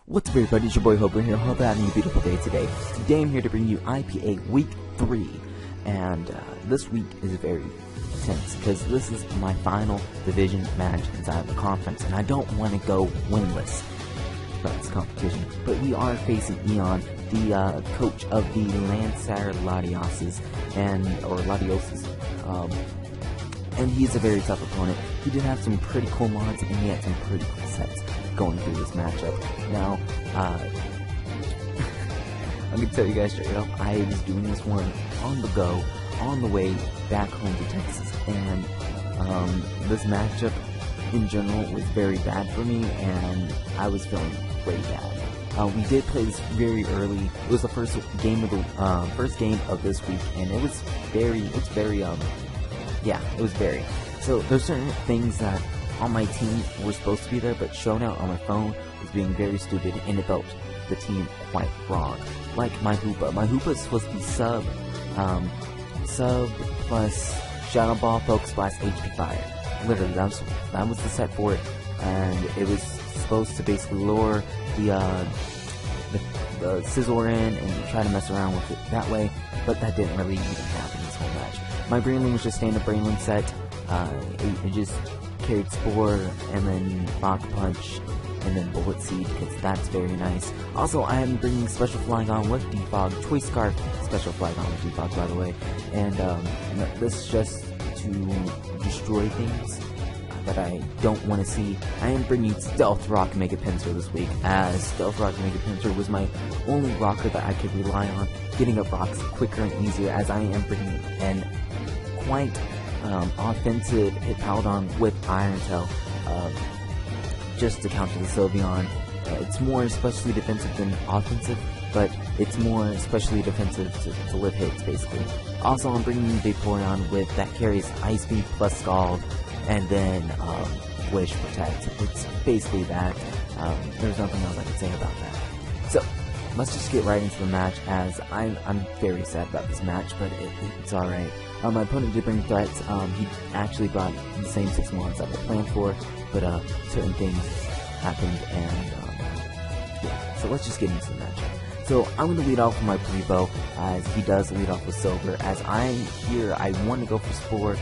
What's up everybody, it's your boy Hober here. Hope you're having a beautiful day today. Today I'm here to bring you IPA Week 3. And this week is very tense because this is my final division match inside the conference. And I don't want to go winless for this competition. But we are facing Eon, the coach of the Lancer Latioses, and he's a very tough opponent. He did have some pretty cool mods, and he had some pretty cool sets going through this matchup. Now, I'm gonna tell you guys straight up, I was doing this one on the go, on the way back home to Texas, and this matchup in general was very bad for me, and I was feeling pretty bad. We did play this very early. It was the first game of this week, and it was very. So there's certain things that on my team were supposed to be there, but shown out on my phone was being very stupid, and it felt the team quite wrong. Like my Hoopa. My Hoopa is supposed to be sub plus Shadow Ball, Focus Blast, HP Fire. Literally, that was the set for it, and it was supposed to basically lure the Sizzler in and try to mess around with it that way, but that didn't really even happen this whole match. My Brainling was just standard Brainling set. It just carried Spore, and then Rock Punch, and then Bullet Seed, because that's very nice. Also, I am bringing Special Flygon with Defog, Choice Scarf, Special Flygon with Defog, by the way, and this is just to destroy things that I don't want to see. I am bringing Stealth Rock Mega Pinsir this week, as Stealth Rock Mega Pinsir was my only rocker that I could rely on, getting up rocks quicker and easier, as I am bringing an quite offensive hit Paladon with Iron Tail, just to counter the Sylveon. It's more especially defensive than offensive, but it's more especially defensive to live hits, basically. Also, I'm bringing Vaporeon with that carries Ice Beam plus Scald, and then Wish Protect. It's basically that. There's nothing else I can say about that. So, let's just get right into the match, as I'm very sad about this match, but it's alright. My opponent did bring threats. He actually brought the same 6 mons that I planned for, but certain things happened, and yeah. So let's just get into the match. So I'm going to lead off with my Breebo, as he does lead off with Silver. As I'm here, I want to go for Spore,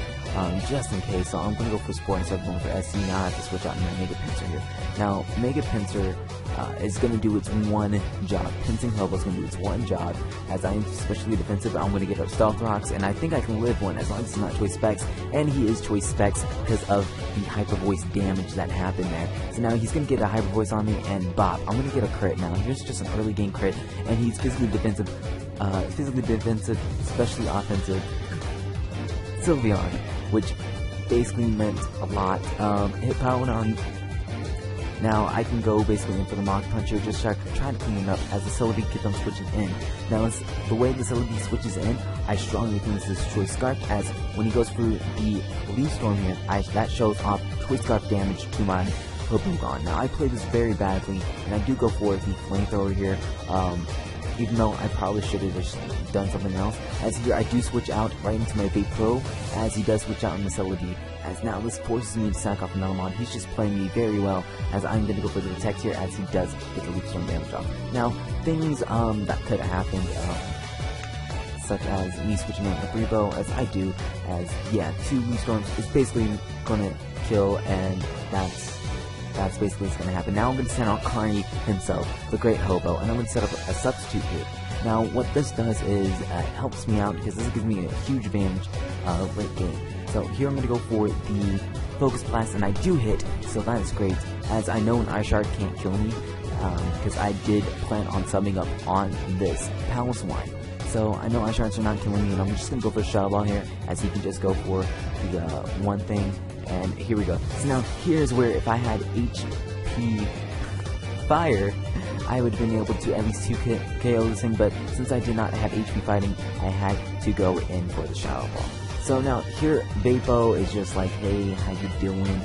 just in case, so I'm going to go for Spore instead of going for SC. Now I have to switch out my Mega Pinsir here. Now, Mega Pinsir is going to do its one job. Pinsing Hobo is going to do its one job, as I am especially defensive. I'm going to get up Stealth Rocks, and I think I can live one, as long as it's not Choice Specs, and he is Choice Specs because of the Hyper Voice damage that happened there. So now he's going to get a Hyper Voice on me, and bop, I'm going to get a crit. Now, here's just an early game crit, and he's physically defensive, especially offensive Sylveon, which basically meant a lot. Hit Paladon. Now I can go basically in for the Mach Punch here, just try to clean it up, as the Celebi keeps on switching in. Now, the way the Celebi switches in, I strongly think this is Choice Scarf, as when he goes through the Leaf Storm here, that shows off Choice Scarf damage to my Porygon. Now, I play this very badly, and I do go for the Flamethrower here, even though I probably should have just done something else. As here, I do switch out right into my Vapro, as he does switch out in the Celebi, as now this forces me to sack off another mod. He's just playing me very well, as I'm going to go for the Protect here, as he does get the Leaf Storm damage off. Now, things that could have happened, such as me switching out the Breebo, as I do, as, yeah, 2 Leaf Storms is basically going to kill, and that's basically what's going to happen. Now I'm going to send out Carney himself, the Great Hobo, and I'm going to set up a substitute here. Now, what this does is it helps me out, because this gives me a huge advantage late game. So here I'm going to go for the Focus Blast, and I do hit, so that is great, as I know an Ice Shard can't kill me, because I did plan on subbing up on this Paloswine. So I know Ice Shards are not killing me, and I'm just going to go for a Shadow Ball here, as he can just go for the one thing, and here we go. So now, here's where if I had HP Fire, I would have been able to at least 2 KO this thing, but since I did not have HP Fighting, I had to go in for the Shadow Ball. So now, here, Vapo is just like, hey, how you doing?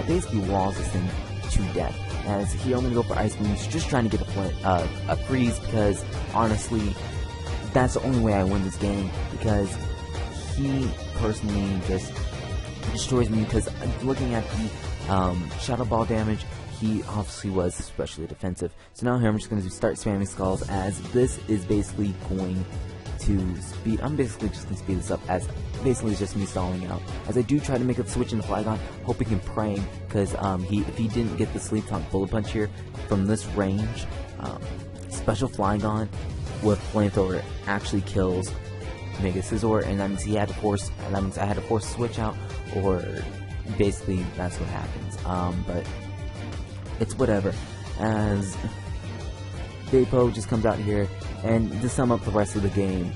Basically walls this thing to death. As here, I'm going to go for Ice Beams, just trying to get a freeze, because honestly, that's the only way I win this game, because he personally just destroys me, because looking at the Shadow Ball damage, he obviously was especially defensive. So now here I'm just going to start spamming skulls, as this is basically going to speed. I'm basically just going to speed this up, as basically it's just me stalling out. As I do try to make a switch in the Flygon, hoping and praying, because if he didn't get the Sleep Talk Bullet Punch here from this range, special Flygon with Flamethrower actually kills Mega Scizor, and that means he had to force. That means I had to force a switch out, or basically that's what happens. But it's whatever. As Vapo just comes out here, and to sum up the rest of the game,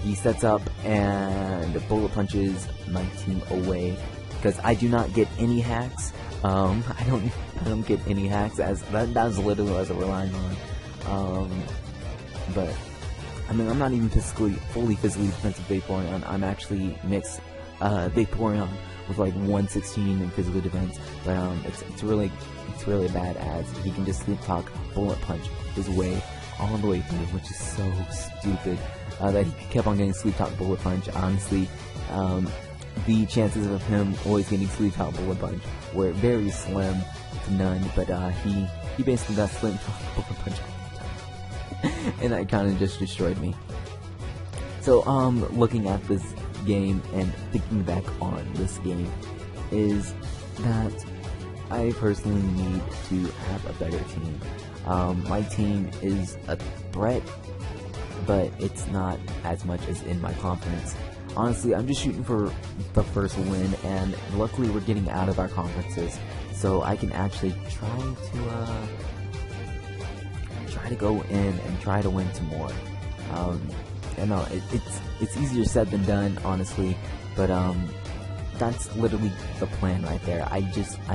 he sets up and bullet punches my team away, because I do not get any hacks. I don't get any hacks, as that was literally what I was relying on. But I mean, I'm not even fully physically defensive Vaporeon. I'm actually mixed Vaporeon with like 116 in physical defense. But it's really bad, as he can just Sleep Talk Bullet Punch his way all the way through, which is so stupid. That he kept on getting Sleep Talk Bullet Punch. Honestly, the chances of him always getting Sleep Talk Bullet Punch were very slim to none. But he basically got Sleep Talk Bullet Punch. And that kind of just destroyed me. So, looking at this game and thinking back on this game, is that I personally need to have a better team. My team is a threat, but it's not as much as in my confidence. Honestly, I'm just shooting for the first win, and luckily we're getting out of our conferences, so I can actually try to go in and try to win some more. I know it's easier said than done, honestly, but that's literally the plan right there. I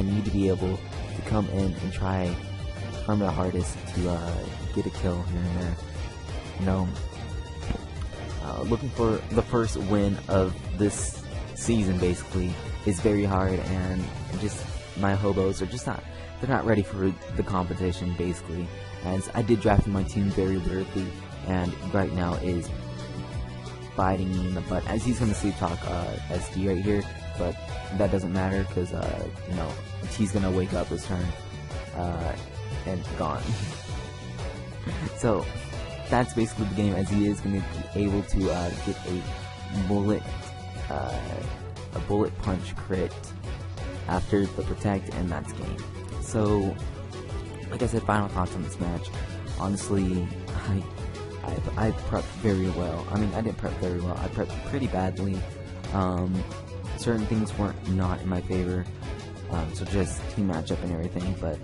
need to be able to come in and try my hardest to get a kill here and there. You know, looking for the first win of this season basically is very hard, and just my hobos are just not ready for the competition basically. As I did draft my team very weirdly, and right now is biting me in the butt, as he's going to Sleep Talk SD right here, but that doesn't matter, because you know, he's going to wake up this turn and gone. So that's basically the game, as he is going to be able to get a bullet punch crit after the protect, and that's game. So like I said, final thoughts on this match. Honestly, I prepped very well. I mean, I didn't prep very well. I prepped pretty badly. Certain things weren't not in my favor, so just team matchup and everything. But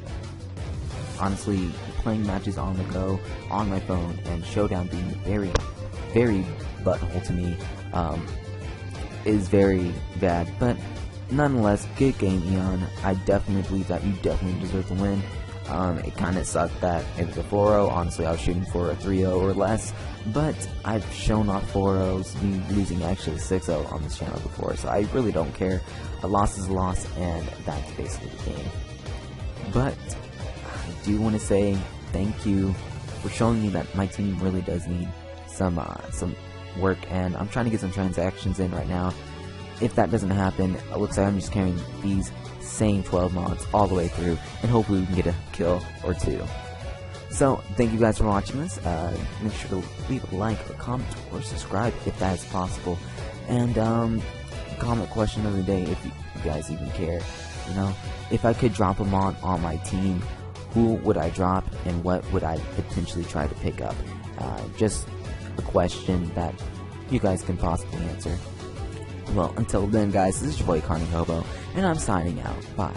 honestly, playing matches on the go, on my phone, and Showdown being very, very butthole to me, is very bad. But nonetheless, good game, Eon. I definitely believe that you definitely deserve to win. It kind of sucked that it was a 4-0. Honestly, I was shooting for a 3-0 or less, but I've shown off 4-0s, me losing actually 6-0 on this channel before, so I really don't care. A loss is a loss, and that's basically the game. But I do want to say thank you for showing me that my team really does need some work, and I'm trying to get some transactions in right now. If that doesn't happen, it looks like I'm just carrying these same 12 mods all the way through, and hopefully we can get a kill or two. So thank you guys for watching this. Make sure to leave a like, a comment, or subscribe if that is possible, and comment question of the day if you guys even care. You know, if I could drop a mod on my team, who would I drop, and what would I potentially try to pick up? Just a question that you guys can possibly answer. Well, until then, guys, this is your boy Carney Hobo, and I'm signing out. Bye.